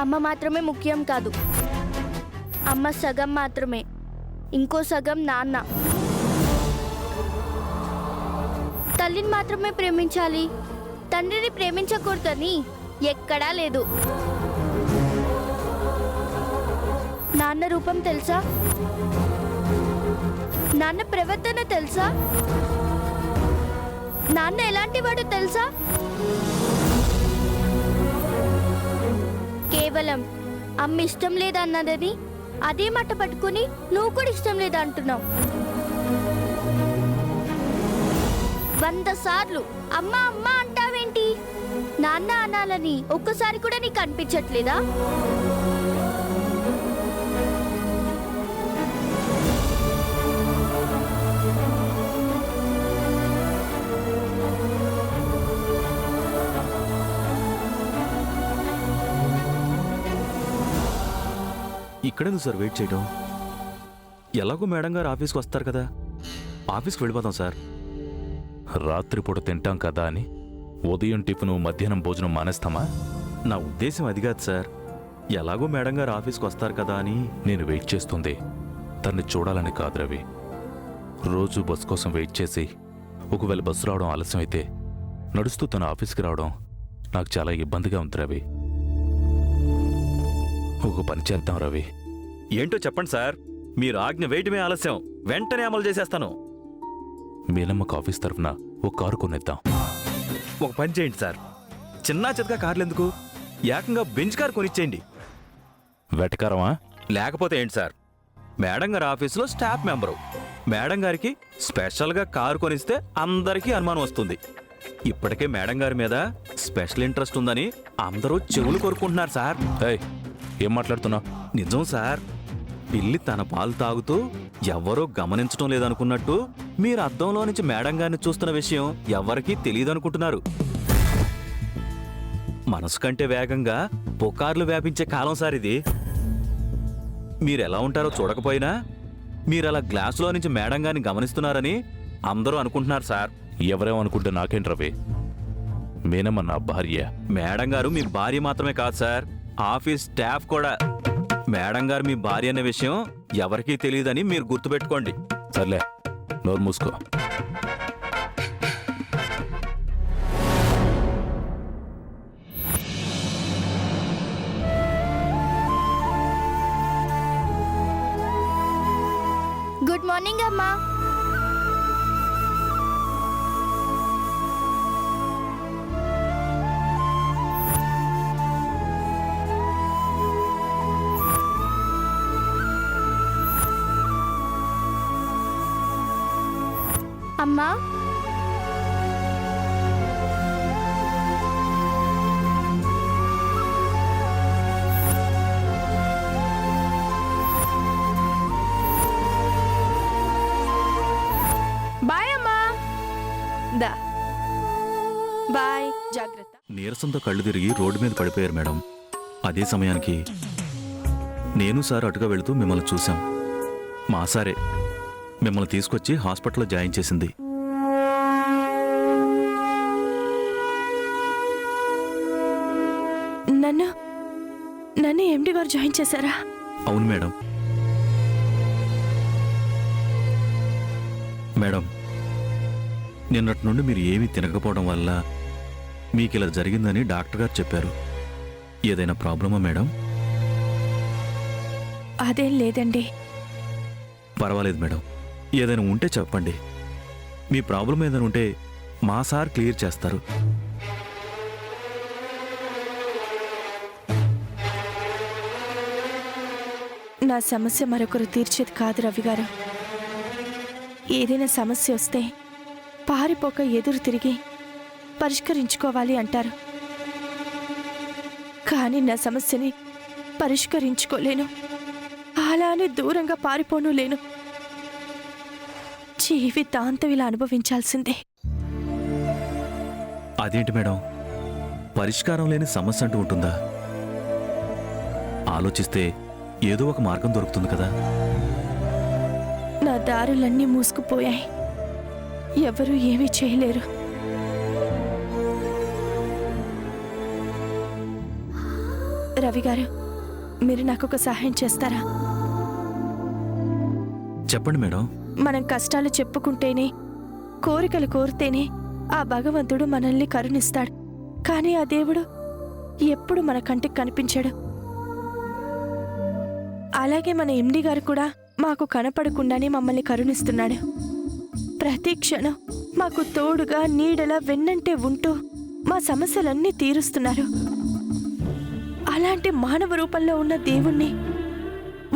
అమ్మ మాత్రమే ముఖ్యం కాదు. అమ్మ సగం మాత్రమే, ఇంకో సగం నాన్న. తల్లిని మాత్రమే ప్రేమించాలి, తండ్రిని ప్రేమించకూడదని ఎక్కడా లేదు. నాన్న రూపం తెలుసా? నాన్న ప్రవర్తన తెలుసా? నాన్న ఎలాంటి వాడు తెలుసా? కేవలం అమ్మ ఇష్టం లేదన్నదని అదే మాట పట్టుకుని నువ్వు కూడా ఇష్టం లేదా అంటున్నావు. 100 సార్లు అమ్మ అమ్మ అంటావేంటి? నాన్న అనాలని ఒక్కసారి కూడా నీకు అనిపించట్లేదా? ఇక్కడేందుకు సార్ వెయిట్ చేయడం? ఎలాగో మేడం గారు ఆఫీస్కి వస్తారు కదా, ఆఫీస్కి వెళ్ళిపోతాం సార్. రాత్రిపూట తింటాం కదా అని ఉదయం టిఫిను మధ్యాహ్నం భోజనం మానేస్తామా? నా ఉద్దేశం అది కాదు సార్. ఎలాగో మేడం గారు ఆఫీస్కి వస్తారు కదా అని. నేను వెయిట్ చేస్తుంది తన్ని చూడాలని కాదు రవి. రోజు బస్ కోసం వెయిట్ చేసి ఒకవేళ బస్సు రావడం ఆలస్యం అయితే నడుస్తూ తన ఆఫీస్కి రావడం నాకు చాలా ఇబ్బందిగా ఉంది రవి. ఒక పని చేద్దాం రవి. ఏంటో చెప్పండి సార్. మీరు ఆజ్ఞ వేయటమే ఆలస్యం, వెంటనే అమలు చేసేస్తాను. మీనమ్మకు ఆఫీస్ తరఫున ఒక కారు కొనిద్దాం. ఒక పని చేయండి సార్, చిన్నా చితకా కార్లు ఎందుకు, ఏకంగా బెంచ్ కార్ కొనిచ్చేయండి. వెటకారమా? లేకపోతే ఏంటి సార్, మేడం గారి ఆఫీసులో స్టాఫ్ మెంబరు, మేడం గారికి స్పెషల్గా కారు కొనిస్తే అందరికీ అనుమానం వస్తుంది. ఇప్పటికే మేడం గారి మీద స్పెషల్ ఇంట్రెస్ట్ ఉందని అందరూ చెవులు కోరుకుంటున్నారు సార్. ఏయ్, ఏం మాట్లాడుతున్నావు? నిజం సార్. పిల్లి తన పాలు తాగుతూ ఎవరో గమనించడం లేదనుకున్నట్టు మీరు అద్దంలో నుంచి మేడం గారిని చూస్తున్న విషయం ఎవరికీ తెలియదనుకుంటున్నారు. మనసు కంటే వేగంగా పుకార్లు వ్యాపించే కాలం సార్ ఇది. మీరెలా ఉంటారో చూడకపోయినా మీరలా గ్లాసులో నుంచి మేడం గారిని గమనిస్తున్నారని అందరూ అనుకుంటున్నారు సార్. ఎవరేమనుకుంటే నాకేంటి రవి? మీనమ్మ నా భార్య. మేడం గారు మీ భార్య మాత్రమే కాదు సార్, ఆఫీస్ స్టాఫ్ కూడా. మేడం గారు మీ భార్య అనే విషయం ఎవరికీ తెలియదని మీరు గుర్తుపెట్టుకోండి. సర్లే, నోరు మూసుకో. గుడ్ మార్నింగ్ అమ్మా. అమ్మా, బాయ్ అమ్మా. దా బాయ్, జాగ్రత్త. నీరసంతో కళ్ళు తిరిగి రోడ్డు మీద పడిపోయారు మేడం. అదే సమయానికి నేను సార్ అటుగా వెళుతూ మిమ్మల్ని చూశాం. మా సారే మిమ్మల్ని తీసుకొచ్చి హాస్పిటల్లో జాయిన్ చేసింది. నన్ను ఎండి గారు జాయిన్ చేశారా? అవును మేడం. మేడం, నిన్నటి నుండి మీరు ఏమీ తినకపోవడం వల్ల మీకు ఇలా జరిగిందని డాక్టర్ గారు చెప్పారు. ఏదైనా ప్రాబ్లమా మేడం? అదేం లేదండి. పర్వాలేదు మేడం, ఏదైనా ఉంటే చెప్పండి. మీ ప్రాబ్లం ఏదైనా ఉంటే మా సార్ క్లియర్ చేస్తారు. నా సమస్య మరొకరు తీర్చేది కాదు రవి గారు. ఏదైనా సమస్య వస్తే పారిపోక ఎదురు తిరిగి పరిష్కరించుకోవాలి అంటారు. కానీ నా సమస్యని పరిష్కరించుకోలేను, అలానే దూరంగా పారిపోను లేను. జీవితాంతం ఇలా అనుభవించాల్సిందే. అదేంటి మేడం, పరిష్కారం లేని సమస్య అంటూ ఉంటుందా? ఆలోచిస్తే ఏదో ఒక మార్గం దొరుకుతుంది కదా. నా దారులన్నీ మూసుకుపోయాయి, ఎవరూ ఏమీ చేయలేరు. రవి గారు, మీరు నాకు ఒక సహాయం చేస్తారా? చెప్పండి మేడం. మనం కష్టాలు చెప్పుకుంటేనే, కోరికలు కోరితేనే ఆ భగవంతుడు మనల్ని కరుణిస్తాడు. కానీ ఆ దేవుడు ఎప్పుడు మన కంటికి కనిపించాడు. అలాగే మన ఎండి గారు కూడా మాకు కనపడకుండానే మమ్మల్ని కరుణిస్తున్నాడు. ప్రతి క్షణం మాకు తోడుగా నీడలా వెన్నంటే ఉంటూ మా సమస్యలన్నీ తీరుస్తున్నారు. అలాంటి మానవ రూపంలో ఉన్న దేవుణ్ణి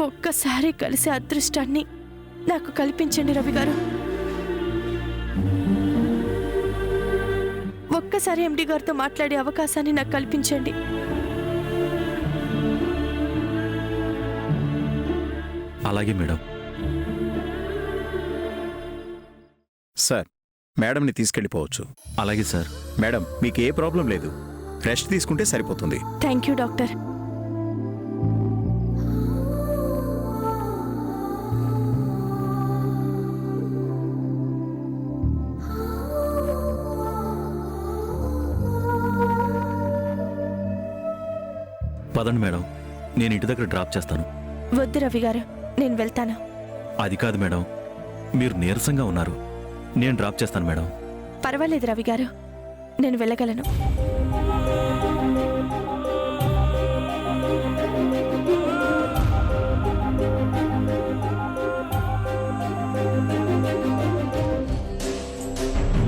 ఒక్కసారి కలిసే అదృష్టాన్ని నాకు కల్పించండి రవి గారు. ఒక్కసారి ఎండి గారితో మాట్లాడే అవకాశాన్ని నాకు కల్పించండి. అలాగే మేడం. సార్, మేడంని తీసుకెళ్ళిపోవచ్చు. అలాగే సార్. మేడం, మీకు ఏ ప్రాబ్లం లేదు. రెస్ట్ తీసుకుంటే సరిపోతుంది. Thank you doctor. పదండి మేడం, నేను ఇంటి దగ్గర డ్రాప్ చేస్తాను. వద్దు రవి గారు, నేను వెళ్తాను. అది కాదు మేడం, మీరు నీరసంగా ఉన్నారు. నేను డ్రాప్ చేస్తాను మేడం. పర్వాలేదు రవి గారు, నేను వెళ్ళగలను.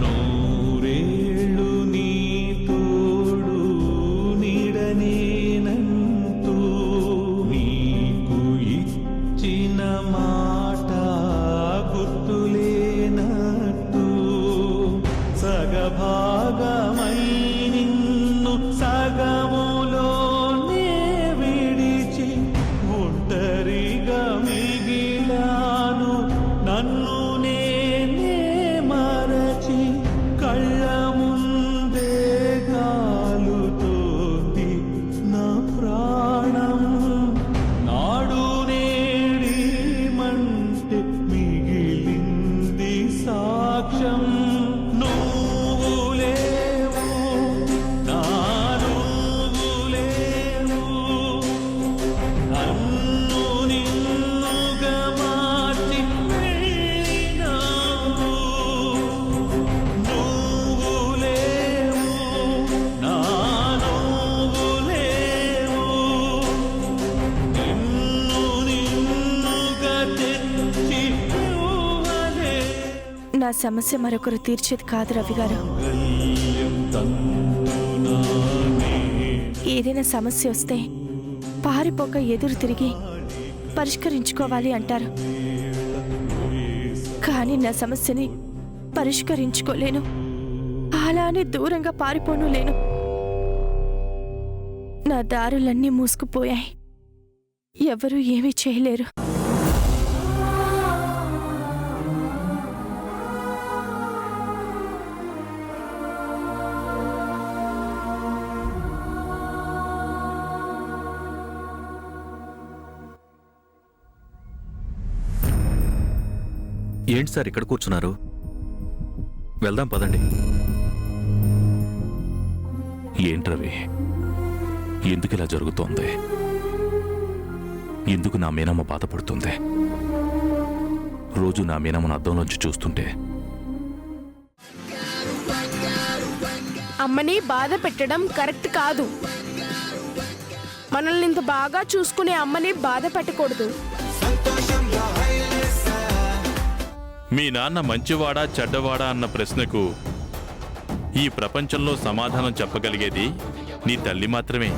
నూరేళ్ళు నీ తోడు నీడనేనంటూ నీకు ఇచ్చిన మాట గుర్తులేనట్టు సగభాగమై నిన్ను సగములోనే విడిచి ఒంటరిగా మిగిలాను. నన్ను నేనే మరచి కళ్ళ ముందే గాలుతోంది నా ప్రాణం. నాడు నేడి మంటే మిగిలింది సాక్ష్యం. నువ్వు లేవు, నా నువ్వు లేవు, నన్ను నిన్నుగా మార్చి వెళ్ళినావు. నువ్వు లేవు, నా నువ్వు లేవు, నిన్ను నిన్నుగా తెచ్చి ఇవ్వలే. నా సమస్య మరొకరు తీర్చేది కాదు రవి గారు. గల్యం తంతునానే ఏదైనా సమస్య వస్తే పారిపోక ఎదురు తిరిగి పరిష్కరించుకోవాలి అంటారు. కానీ నా సమస్యని పరిష్కరించుకోలేను, అలా అని దూరంగా పారిపోను లేను. నా దారులన్నీ మూసుకుపోయాయి, ఎవరూ ఏమీ చేయలేరు. ఏంటి సార్ ఇక్కడ కూర్చున్నారు? వెళ్దాం పదండి. ఏంట్రవి, ఎందుకు ఇలా జరుగుతోంది? ఎందుకు నా మీనమ్మ బాధపడుతుంది? రోజు నా మీనమ్మను అద్దంలోంచి చూస్తుంటే అమ్మని బాధ పెట్టడం కరెక్ట్ కాదు. మనల్ని ఇంత బాగా చూసుకునే అమ్మని బాధ పెట్టకూడదు. మీ నాన్న మంచివాడా చెడ్డవాడా అన్న ప్రశ్నకు ఈ ప్రపంచంలో సమాధానం చెప్పగలిగేది నీ తల్లి మాత్రమే.